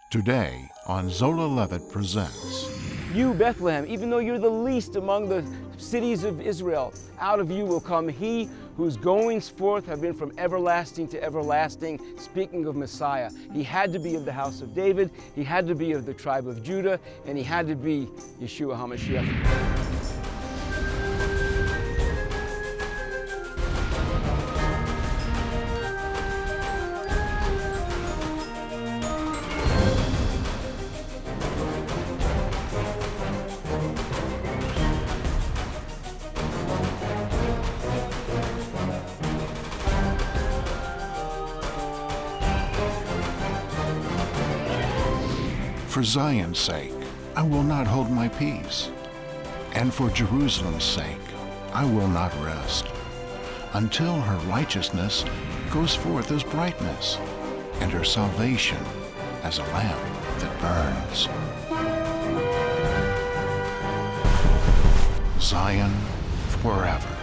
Today on Zola Levitt Presents. You, Bethlehem, even though you're the least among the cities of Israel, out of you will come he whose goings forth have been from everlasting to everlasting, speaking of Messiah. He had to be of the house of David, he had to be of the tribe of Judah, and he had to be Yeshua HaMashiach. For Zion's sake, I will not hold my peace, and for Jerusalem's sake, I will not rest, until her righteousness goes forth as brightness, and her salvation as a lamp that burns. Zion forever.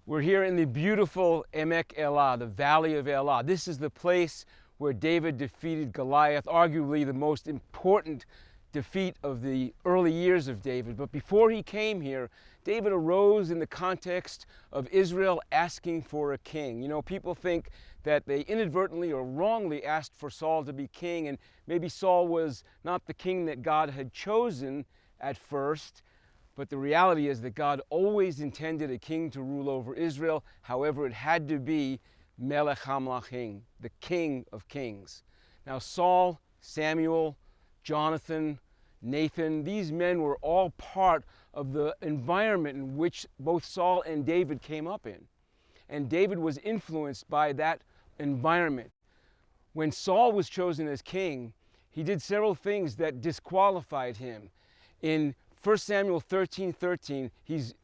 We're here in the beautiful Emek Elah, the Valley of Elah. This is the place where David defeated Goliath, arguably the most important defeat of the early years of David. But before he came here, David arose in the context of Israel asking for a king. You know, people think that they inadvertently or wrongly asked for Saul to be king, and maybe Saul was not the king that God had chosen at first. But the reality is that God always intended a king to rule over Israel. However, it had to be Melech HaMelachim, the King of Kings. Now Saul, Samuel, Jonathan, Nathan, these men were all part of the environment in which both Saul and David came up in. And David was influenced by that environment. When Saul was chosen as king, he did several things that disqualified him. In 1 Samuel 13:13, he's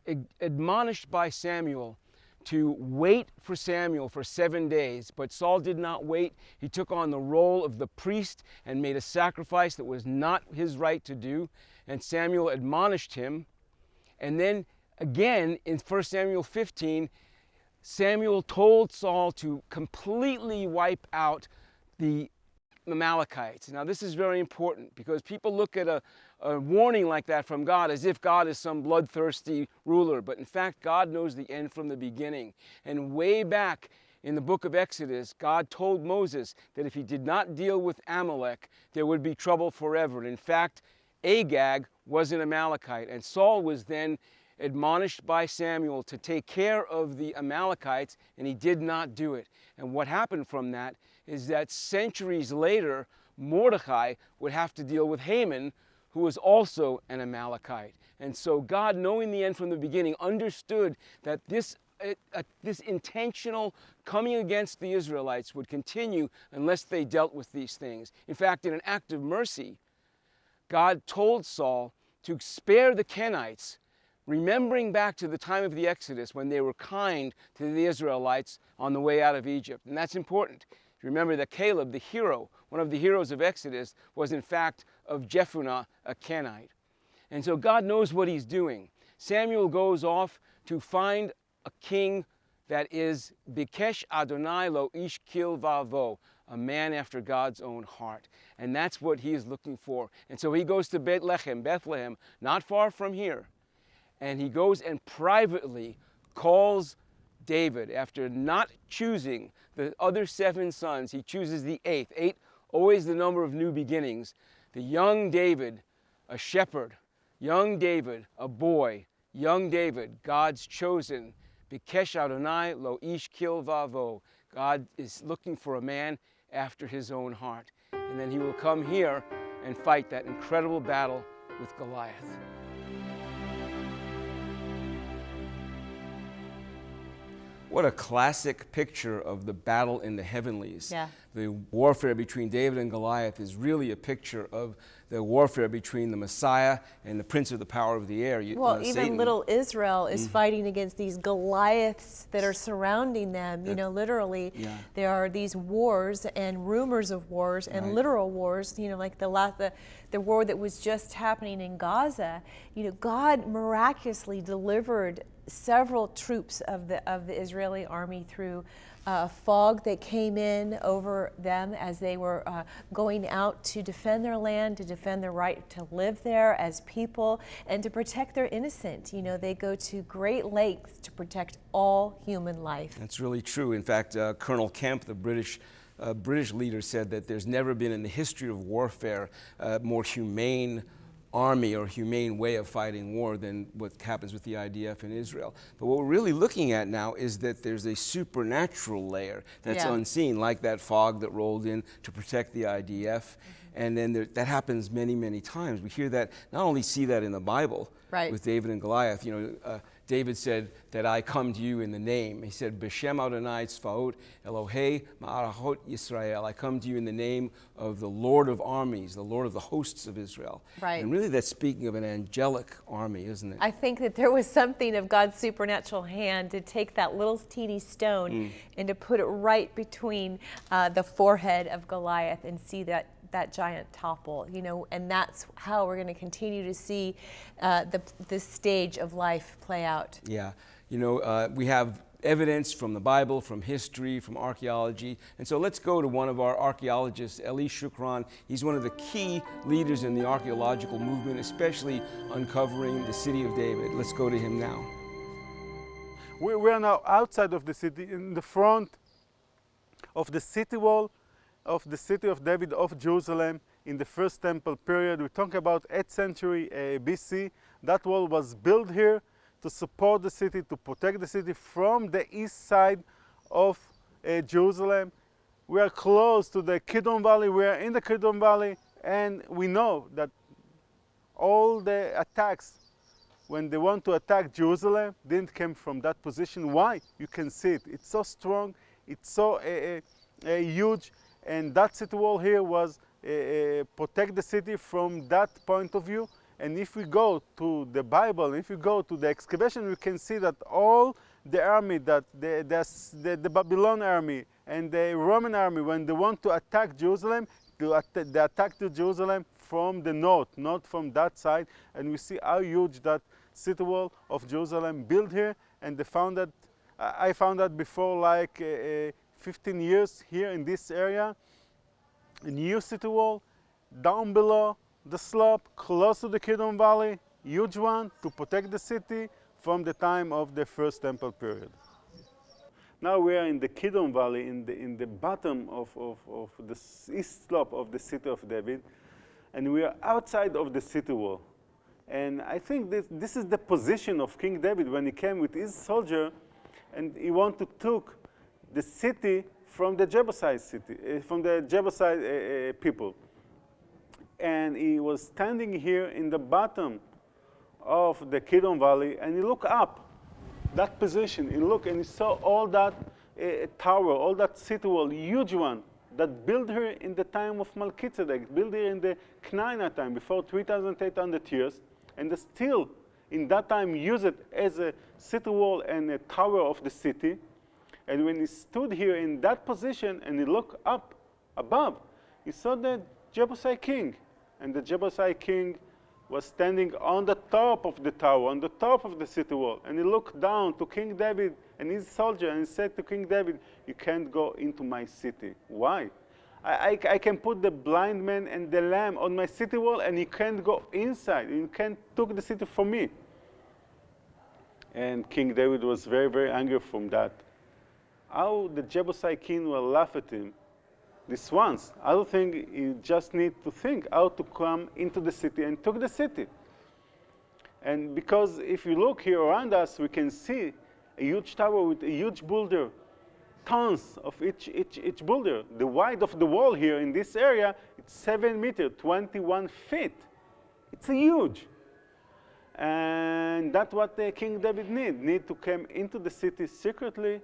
admonished by Samuel to wait for Samuel for 7 days, but Saul did not wait. He took on the role of the priest and made a sacrifice that was not his right to do, and Samuel admonished him. And then again in 1 Samuel 15, Samuel told Saul to completely wipe out the Amalekites. Now this is very important because people look at a warning like that from God as if God is some bloodthirsty ruler. But in fact, God knows the end from the beginning. And way back in the book of Exodus, God told Moses that if he did not deal with Amalek, there would be trouble forever. And in fact, Agag was an Amalekite. And Saul was then admonished by Samuel to take care of the Amalekites, and he did not do it. And what happened from that is that centuries later, Mordecai would have to deal with Haman, who was also an Amalekite. And so God, knowing the end from the beginning, understood that this intentional coming against the Israelites would continue unless they dealt with these things. In fact, in an act of mercy, God told Saul to spare the Kenites, remembering back to the time of the Exodus when they were kind to the Israelites on the way out of Egypt. And that's important. Remember that Caleb, the hero, one of the heroes of Exodus, was in fact of Jephunneh, a Kenite. And so God knows what he's doing. Samuel goes off to find a king that is Bikesh Adonai lo ish kilvavo, a man after God's own heart. And that's what he is looking for. And so he goes to Bethlehem, not far from here. And he goes and privately calls David. After not choosing the other 7 sons, he chooses the 8th. 8, always the number of new beginnings. The young David, a shepherd. Young David, a boy. Young David, God's chosen. Bikesh Adonai lo ish kilvavo. God is looking for a man after his own heart. And then he will come here and fight that incredible battle with Goliath. What a classic picture of the battle in the heavenlies. Yeah. The warfare between David and Goliath is really a picture of the warfare between the Messiah and the prince of the power of the air. Well, even Satan. little Israel is fighting against these Goliaths that are surrounding them. You know, literally, there are these wars and rumors of wars and literal wars. You know, like the war that was just happening in Gaza. You know, God miraculously delivered several troops of the Israeli army through fog that came in over them as they were going out to defend their land, to defend their right to live there as people, and to protect their innocent. You know, they go to great lengths to protect all human life. That's really true. In fact, Colonel Kemp, the British leader, said that there's never been in the history of warfare a more humane army or humane way of fighting war than what happens with the IDF in Israel. But what we're really looking at now is that there's a supernatural layer that's unseen, like that fog that rolled in to protect the IDF. And then that happens many, many times. We hear that, not only see that in the Bible with David and Goliath. You know, David said that I come to you in the name. He said, B'Shem Adonai Tzvaot Elohei Ma'arachot Yisrael. I come to you in the name of the Lord of armies, the Lord of the hosts of Israel. Right. And really that's speaking of an angelic army, isn't it? I think that there was something of God's supernatural hand to take that little teeny stone and to put it right between the forehead of Goliath and see that giant topple, you know, and that's how we're going to continue to see this stage of life play out. Yeah, you know, we have evidence from the Bible, from history, from archaeology, and so let's go to one of our archaeologists, Eli Shukron. He's one of the key leaders in the archaeological movement, especially uncovering the city of David. Let's go to him now. We are now outside of the city, in the front of the city wall of the city of David of Jerusalem in the first temple period. We talk about 8th century BC. That wall was built here to support the city, to protect the city from the east side of Jerusalem. We are close to the Gihon Valley. We are in the Gihon Valley, and we know that all the attacks, when they want to attack Jerusalem, didn't come from that position. Why? You can see it. It's so strong. It's so huge. And that city wall here was protect the city from that point of view. And if we go to the Bible, if we go to the excavation, we can see that all the army, that the Babylon army and the Roman army, when they want to attack Jerusalem, they attack to Jerusalem from the north, not from that side. And we see how huge that city wall of Jerusalem built here. And they found that, I found that before, like 15 years here in this area, a new city wall down below the slope, close to the Gihon Valley, huge one to protect the city from the time of the first temple period. Now we are in the Gihon Valley, in the bottom of the east slope of the city of David, and we are outside of the city wall. And I think that this is the position of King David when he came with his soldier, and he wanted to take the city from the Jebusite city, from the Jebusite people. And he was standing here in the bottom of the Gihon Valley, and he looked up, that position, he looked and he saw all that tower, all that city wall, huge one, that built here in the time of Melchizedek, built here in the Canaanite time, before 3,800 years, and they still, in that time, used it as a city wall and a tower of the city. And when he stood here in that position and he looked up above, he saw the Jebusite king. And the Jebusite king was standing on the top of the tower, on the top of the city wall. And he looked down to King David and his soldier and said to King David, you can't go into my city. Why? I can put the blind man and the lamb on my city wall and you can't go inside. You can't take the city from me. And King David was very, very angry from that. How the Jebusite king will laugh at him this once. I don't think you just need to think how to come into the city and take the city. And because if you look here around us, we can see a huge tower with a huge boulder, tons of each boulder. The width of the wall here in this area, it's 7 meters, 21 feet. It's huge. And that's what King David need to come into the city secretly,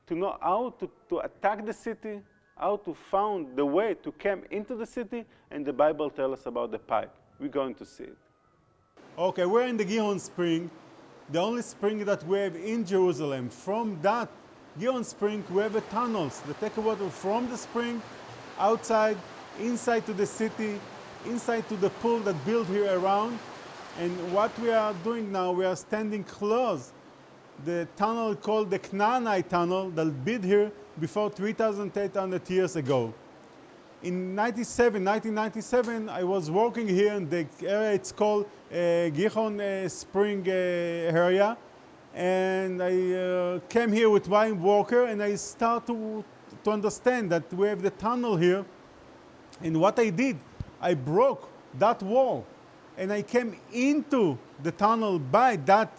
to know how to attack the city, how to find the way to come into the city, and the Bible tells us about the pipe. We're going to see it. Okay, we're in the Gihon Spring, the only spring that we have in Jerusalem. From that Gihon Spring, we have tunnels that take water from the spring, outside, inside to the city, inside to the pool that built here around. And what we are doing now, we are standing close. The tunnel called the Canaanite tunnel that built here before 3,800 years ago. In 1997, I was working here in the area, it's called Gihon Spring area. And I came here with my worker and I start to understand that we have the tunnel here. And what I did, I broke that wall and I came into the tunnel by that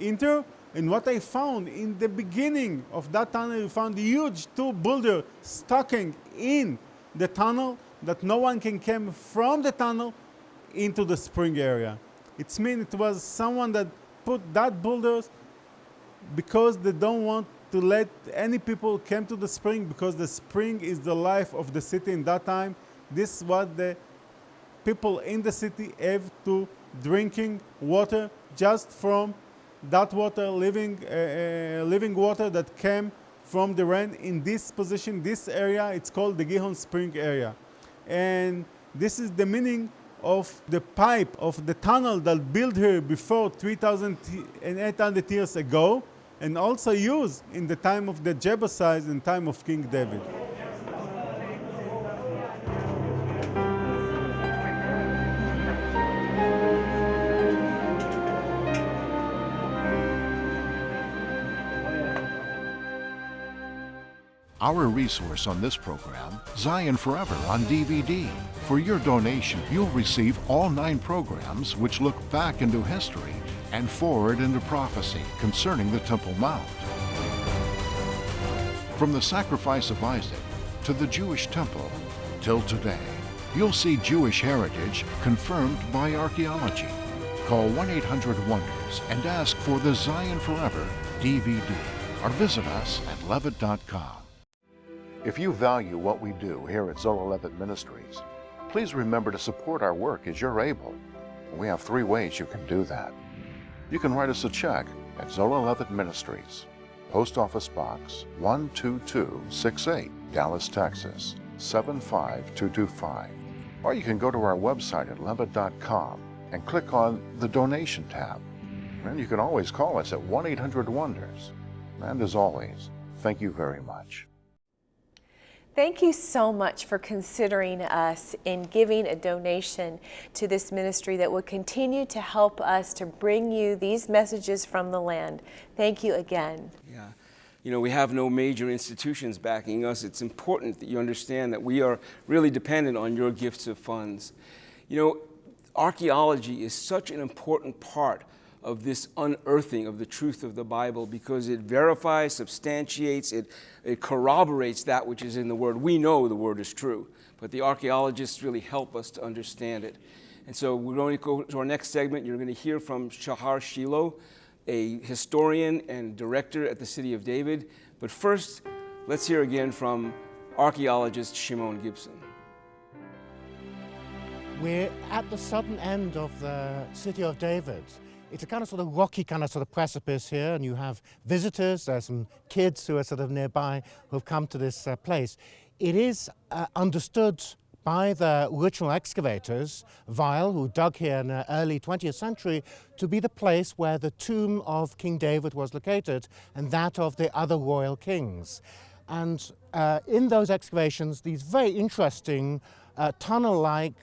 enter. And what I found in the beginning of that tunnel, we found huge two boulders sticking in the tunnel that no one can come from the tunnel into the spring area. It means it was someone that put that boulders because they don't want to let any people come to the spring, because the spring is the life of the city in that time. This is what the people in the city have to drinking water just from that water, living water that came from the rain in this position, this area. It's called the Gihon Spring area. And this is the meaning of the pipe of the tunnel that built here before 3,800 years ago, and also used in the time of the Jebusites and time of King David. Our resource on this program, Zion Forever on DVD. For your donation, you'll receive all 9 programs which look back into history and forward into prophecy concerning the Temple Mount. From the sacrifice of Isaac to the Jewish temple till today, you'll see Jewish heritage confirmed by archaeology. Call 1-800-WONDERS and ask for the Zion Forever DVD or visit us at levitt.com. If you value what we do here at Zola Levitt Ministries, please remember to support our work as you're able. We have 3 ways you can do that. You can write us a check at Zola Levitt Ministries, Post Office Box 12268, Dallas, Texas 75225. Or you can go to our website at levitt.com and click on the Donation tab. And you can always call us at 1-800-WONDERS. And as always, thank you very much. Thank you so much for considering us in giving a donation to this ministry that will continue to help us to bring you these messages from the land. Thank you again. Yeah. You know, we have no major institutions backing us. It's important that you understand that we are really dependent on your gifts of funds. You know, archaeology is such an important part of this unearthing of the truth of the Bible, because it verifies, substantiates, it corroborates that which is in the Word. We know the Word is true, but the archaeologists really help us to understand it. And so we're going to go to our next segment. You're going to hear from Shahar Shilo, a historian and director at the City of David. But first, let's hear again from archaeologist Shimon Gibson. We're at the southern end of the City of David. It's a kind of sort of rocky kind of sort of precipice here, and you have visitors. There's some kids who are sort of nearby who have come to this place. It is understood by the original excavators, Weil, who dug here in the early 20th century, to be the place where the tomb of King David was located and that of the other royal kings. And in those excavations, these very interesting tunnel-like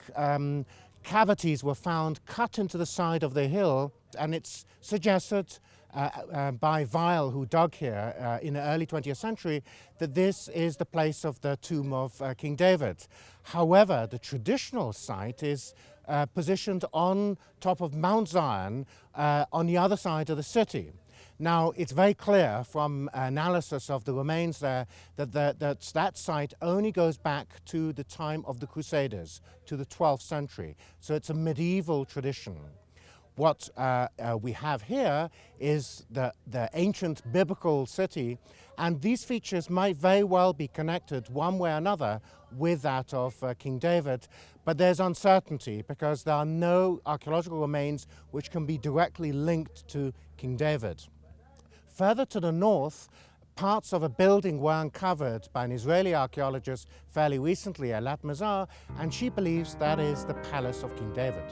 cavities were found cut into the side of the hill, and it's suggested by Weil, who dug here in the early 20th century, that this is the place of the tomb of King David. However, the traditional site is positioned on top of Mount Zion on the other side of the city. Now, it's very clear from analysis of the remains there that that site only goes back to the time of the Crusaders, to the 12th century. So it's a medieval tradition. What we have here is the ancient biblical city, and these features might very well be connected one way or another with that of King David, but there's uncertainty because there are no archaeological remains which can be directly linked to King David. Further to the north, parts of a building were uncovered by an Israeli archaeologist fairly recently, Elat Mazar, and she believes that is the palace of King David.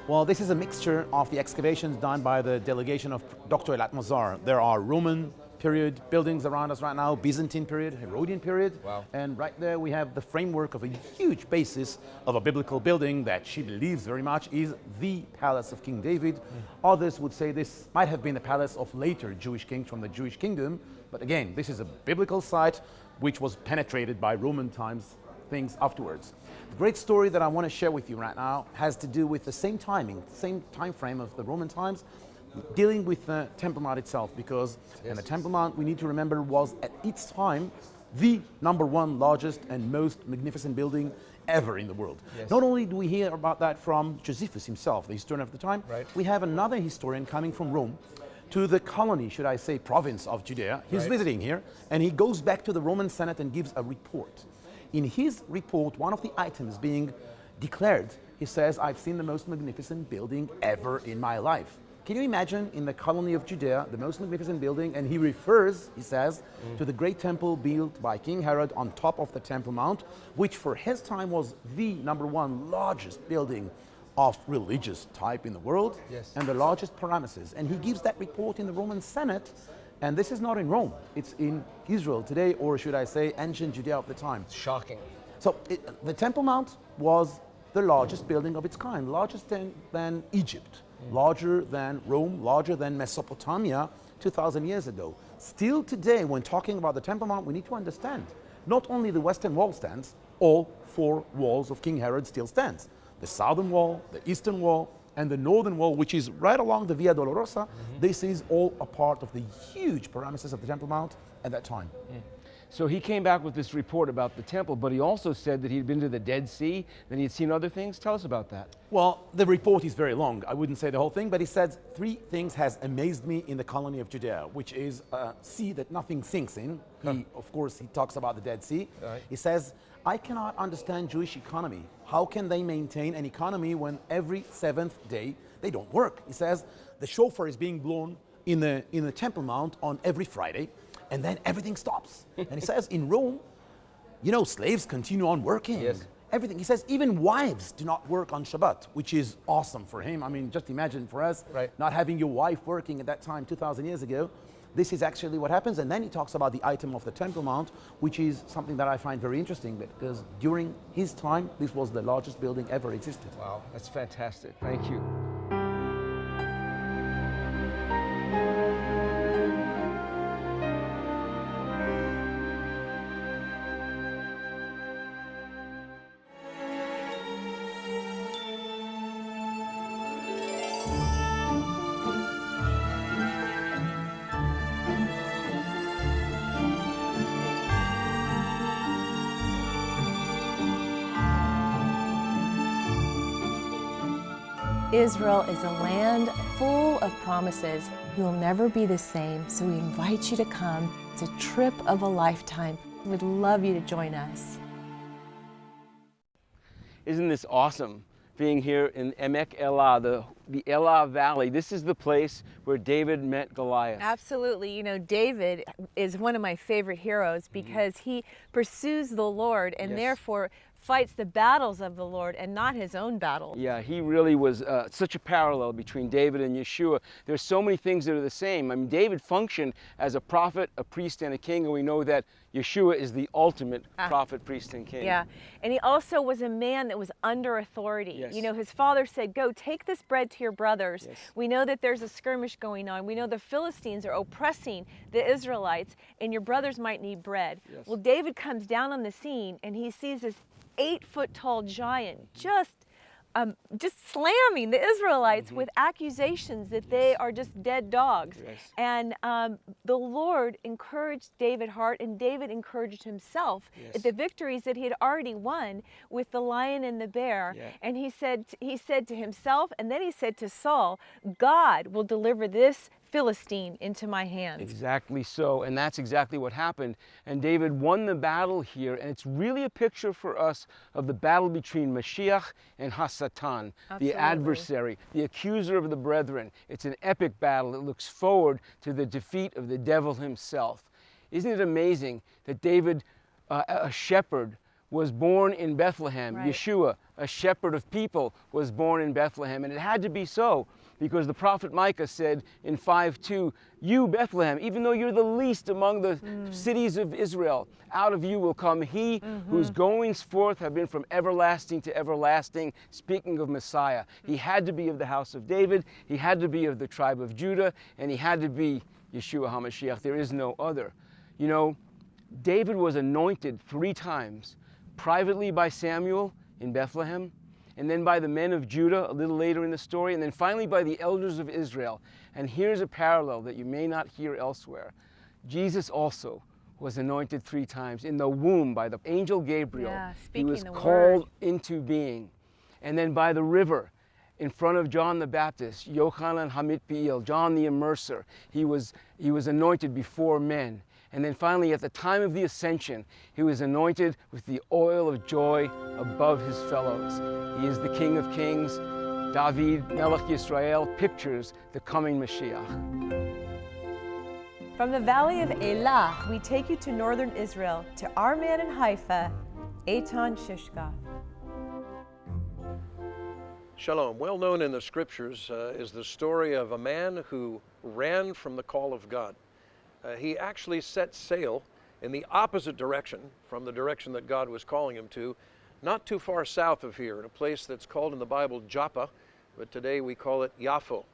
Well, this is a mixture of the excavations done by the delegation of Dr. Elat Mazar. There are Roman period buildings around us right now, Byzantine period, Herodian period. Wow. And right there we have the framework of a huge basis of a biblical building that she believes very much is the palace of King David. Others would say this might have been the palace of later Jewish kings from the Jewish kingdom. But again, this is a biblical site which was penetrated by Roman times things afterwards. The great story that I want to share with you right now has to do with the same timing, same time frame of the Roman times, dealing with the Temple Mount itself, because and the Temple Mount, we need to remember, was at its time the #1 largest and most magnificent building ever in the world. Not only do we hear about that from Josephus himself, the historian of the time, we have another historian coming from Rome to the colony, should I say, province of Judea. He's visiting here, and he goes back to the Roman Senate and gives a report. In his report, one of the items being declared, he says, I've seen the most magnificent building ever in my life. Can you imagine in the colony of Judea, the most magnificent building? And he refers, he says, to the great temple built by King Herod on top of the Temple Mount, which for his time was the #1 largest building of religious type in the world, and the largest parameters. And he gives that report in the Roman Senate, and this is not in Rome, it's in Israel today, or should I say ancient Judea of the time. Shocking. So the Temple Mount was the largest building of its kind, largest than Egypt, larger than Rome, larger than Mesopotamia 2,000 years ago. Still today, when talking about the Temple Mount, we need to understand, not only the Western Wall stands, all 4 walls of King Herod still stands. The Southern Wall, the Eastern Wall, and the Northern Wall, which is right along the Via Dolorosa. This is all a part of the huge parameters of the Temple Mount at that time. So he came back with this report about the temple, but he also said that he'd been to the Dead Sea, then he'd seen other things. Tell us about that. Well, the report is very long. I wouldn't say the whole thing, but he said 3 things has amazed me in the colony of Judea, which is a sea that nothing sinks in. Of course, he talks about the Dead Sea. He says, I cannot understand Jewish economy. How can they maintain an economy when every 7th day they don't work? He says, the shofar is being blown in the Temple Mount on every Friday, and then everything stops. And he says, in Rome, you know, slaves continue on working. Everything. He says even wives do not work on Shabbat, which is awesome for him. I mean, just imagine for us, not having your wife working at that time 2,000 years ago. This is actually what happens. And then he talks about the item of the Temple Mount, which is something that I find very interesting, because during his time, this was the largest building ever existed. Wow, that's fantastic. Thank you. Israel is a land full of promises. You will never be the same, so we invite you to come. It's a trip of a lifetime. We'd love you to join us. Isn't this awesome, being here in Elah, the Elah Valley? This is the place where David met Goliath. Absolutely. You know, David is one of my favorite heroes because he pursues the Lord and therefore fights the battles of the Lord and not his own battles. Yeah, he really was such a parallel between David and Yeshua. There's so many things that are the same. I mean, David functioned as a prophet, a priest, and a king, and we know that Yeshua is the ultimate prophet, priest, and king. Yeah, and he also was a man that was under authority. You know, his father said, go take this bread to your brothers. We know that there's a skirmish going on. We know the Philistines are oppressing the Israelites, and your brothers might need bread. Well, David comes down on the scene, and he sees this 8-foot-tall giant just slamming the Israelites with accusations that they are just dead dogs. And the Lord encouraged David's heart, and David encouraged himself at the victories that he had already won with the lion and the bear. And he said to himself, and then he said to Saul, God will deliver this Philistine into my hands. Exactly so, and that's exactly what happened. And David won the battle here, and it's really a picture for us of the battle between Mashiach and Hasatan, the adversary, the accuser of the brethren. It's an epic battle that looks forward to the defeat of the devil himself. Isn't it amazing that David, a shepherd, was born in Bethlehem. Right. Yeshua, a shepherd of people, was born in Bethlehem. And it had to be so because the prophet Micah said in 5:2, you, Bethlehem, even though you're the least among the cities of Israel, out of you will come he whose goings forth have been from everlasting to everlasting, speaking of Messiah. He had to be of the house of David, he had to be of the tribe of Judah, and he had to be Yeshua HaMashiach. There is no other. You know, David was anointed 3 times, privately by Samuel in Bethlehem, and then by the men of Judah a little later in the story, and then finally by the elders of Israel. And here's a parallel that you may not hear elsewhere. Jesus also was anointed 3 times in the womb by the angel Gabriel. Yeah, he speaking was the called word. into being. And then by the river in front of John the Baptist, Yochanan Hamitpiel, John the Immerser. He was anointed before men. And then finally, at the time of the ascension, he was anointed with the oil of joy above his fellows. He is the King of Kings. David, Melech Yisrael, pictures the coming Mashiach. From the Valley of Elah, we take you to northern Israel, to our man in Haifa, Eitan Shishka. Shalom. Well known in the scriptures is the story of a man who ran from the call of God. He actually set sail in the opposite direction from the direction that God was calling him to, not too far south of here, in a place that's called in the Bible Joppa, but today we call it Yaffo.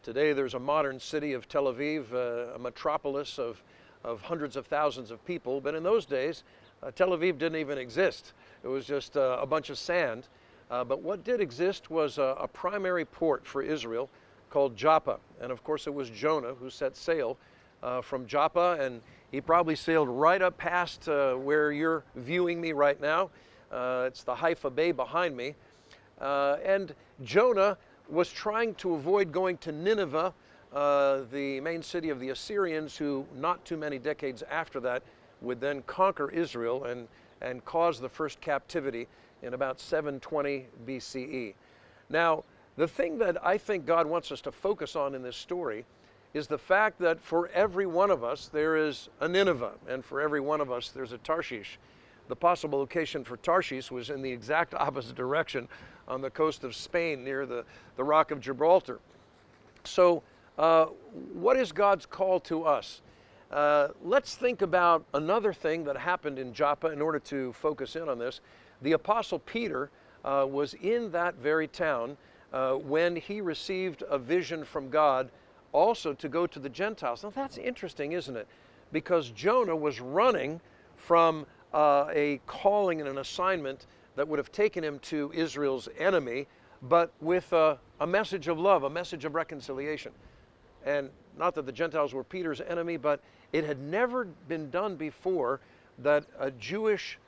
Today there's a modern city of Tel Aviv, a metropolis of hundreds of thousands of people, but in those days Tel Aviv didn't even exist. It was just a bunch of sand. But what did exist was a primary port for Israel called Joppa. And of course it was Jonah who set sail from Joppa, and he probably sailed right up past where you're viewing me right now. It's the Haifa Bay behind me. And Jonah was trying to avoid going to Nineveh, the main city of the Assyrians, who not too many decades after that would then conquer Israel and cause the first captivity in about 720 BCE. Now, the thing that I think God wants us to focus on in this story is the fact that for every one of us there is a Nineveh, and for every one of us there's a Tarshish. The possible location for Tarshish was in the exact opposite direction on the coast of Spain near the Rock of Gibraltar. So what is God's call to us? Let's think about another thing that happened in Joppa in order to focus in on this. The Apostle Peter was in that very town when he received a vision from God also to go to the Gentiles. Now that's interesting, isn't it? Because Jonah was running from a calling and an assignment that would have taken him to Israel's enemy, but with a message of love, a message of reconciliation. And not that the Gentiles were Peter's enemy, but it had never been done before that a Jewish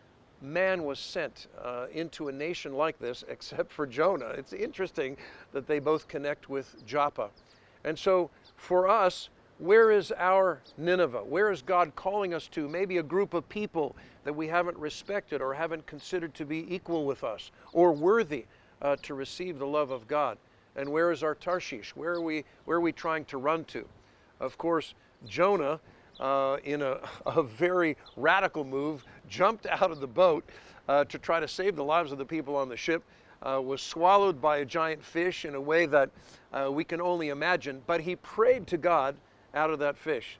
man was sent into a nation like this, except for Jonah. It's interesting that they both connect with Joppa. And so for us, where is our Nineveh? Where is God calling us to? Maybe a group of people that we haven't respected or haven't considered to be equal with us or worthy to receive the love of God. And where is our Tarshish? Where are we trying to run to? Of course, Jonah, in a very radical move, jumped out of the boat to try to save the lives of the people on the ship, was swallowed by a giant fish in a way that we can only imagine, but he prayed to God out of that fish.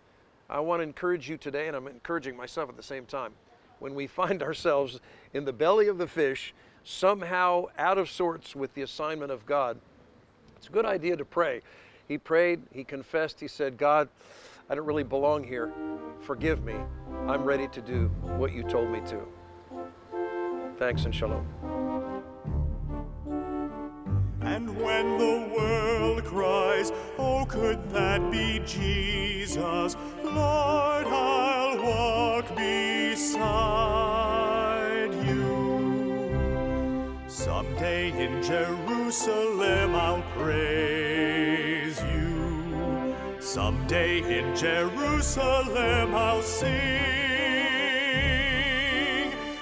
I want to encourage you today, and I'm encouraging myself at the same time, when we find ourselves in the belly of the fish, somehow out of sorts with the assignment of God, it's a good idea to pray. He prayed, he confessed, he said, God, I don't really belong here. Forgive me. I'm ready to do what you told me to. Thanks and shalom. And when the world cries, oh, could that be Jesus? Lord, I'll walk beside you. Someday in Jerusalem I'll praise you. Someday in Jerusalem I'll sing.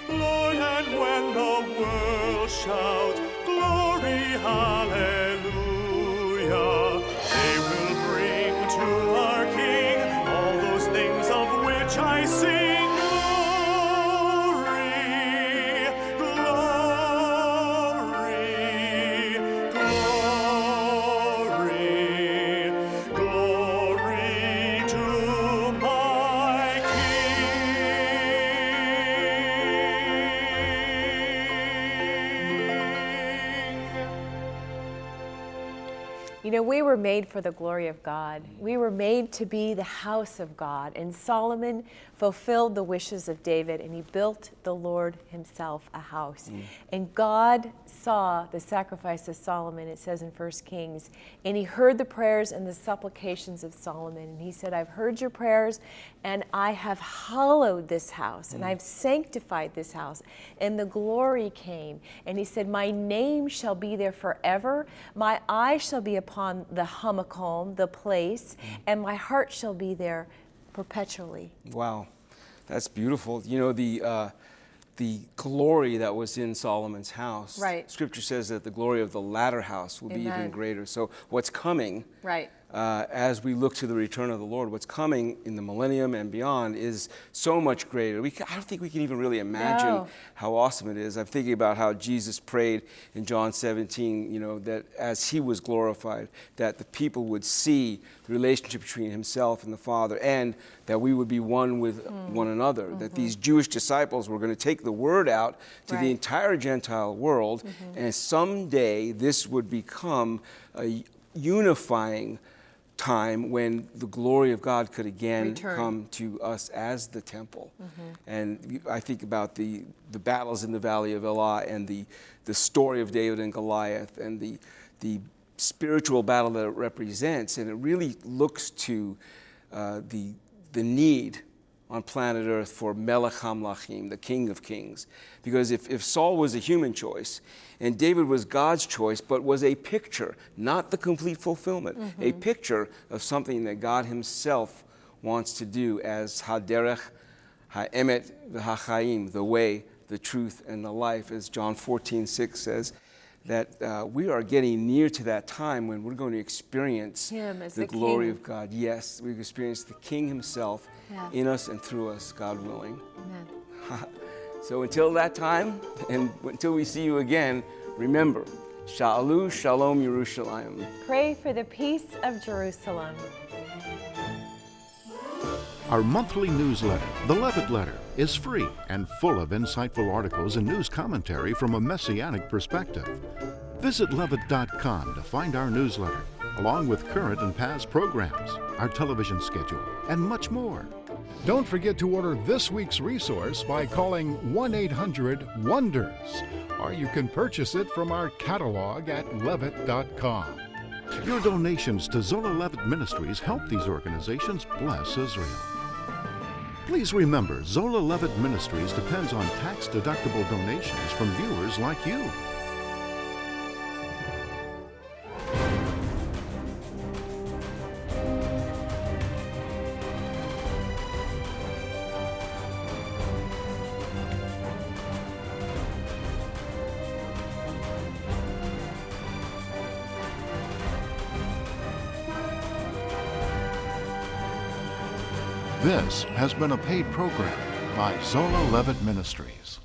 Lord, and when the world shouts, glory, hallelujah, they will bring to our King all those things of which I sing. Glory, You know, we were made for the glory of God. We were made to be the house of God. And Solomon fulfilled the wishes of David, and he built the Lord himself a house. And God saw the sacrifice of Solomon, it says in 1 Kings, and he heard the prayers and the supplications of Solomon. And he said, I've heard your prayers, and I have hallowed this house, and I've sanctified this house. And the glory came. And he said, my name shall be there forever. My eye shall be upon the Hamacomb, the place, and my heart shall be there perpetually. Wow, that's beautiful. You know, the glory that was in Solomon's house. Right. Scripture says that the glory of the latter house will be even greater. So what's coming, Right. As we look to the return of the Lord, what's coming in the millennium and beyond is so much greater. I don't think we can even really imagine how awesome it is. I'm thinking about how Jesus prayed in John 17, you know, that as he was glorified, that the people would see the relationship between himself and the Father, and that we would be one with one another, that these Jewish disciples were going to take the word out to the entire Gentile world, and someday this would become a unifying time when the glory of God could again come to us as the temple. And I think about the battles in the Valley of Elah, and the story of David and Goliath, and the spiritual battle that it represents, and it really looks to the need on planet Earth for Melech HaMelachim, the King of Kings. Because if Saul was a human choice, and David was God's choice, but was a picture, not the complete fulfillment, a picture of something that God himself wants to do as Haderech, Ha'emet, V'Hachaim, the way, the truth, and the life, as John 14:6 says, that we are getting near to that time when we're going to experience the glory of God. Yes, we've experienced the King himself in us and through us, God willing. Amen. So until that time, and until we see you again, remember, Sha'alu Shalom Yerushalayim. Pray for the peace of Jerusalem. Our monthly newsletter, The Levitt Letter, is free and full of insightful articles and news commentary from a Messianic perspective. Visit levitt.com to find our newsletter, along with current and past programs, our television schedule, and much more. Don't forget to order this week's resource by calling 1-800-WONDERS, or you can purchase it from our catalog at levitt.com. Your donations to Zola Levitt Ministries help these organizations bless Israel. Please remember, Zola Levitt Ministries depends on tax-deductible donations from viewers like you. This has been a paid program by Zola Levitt Ministries.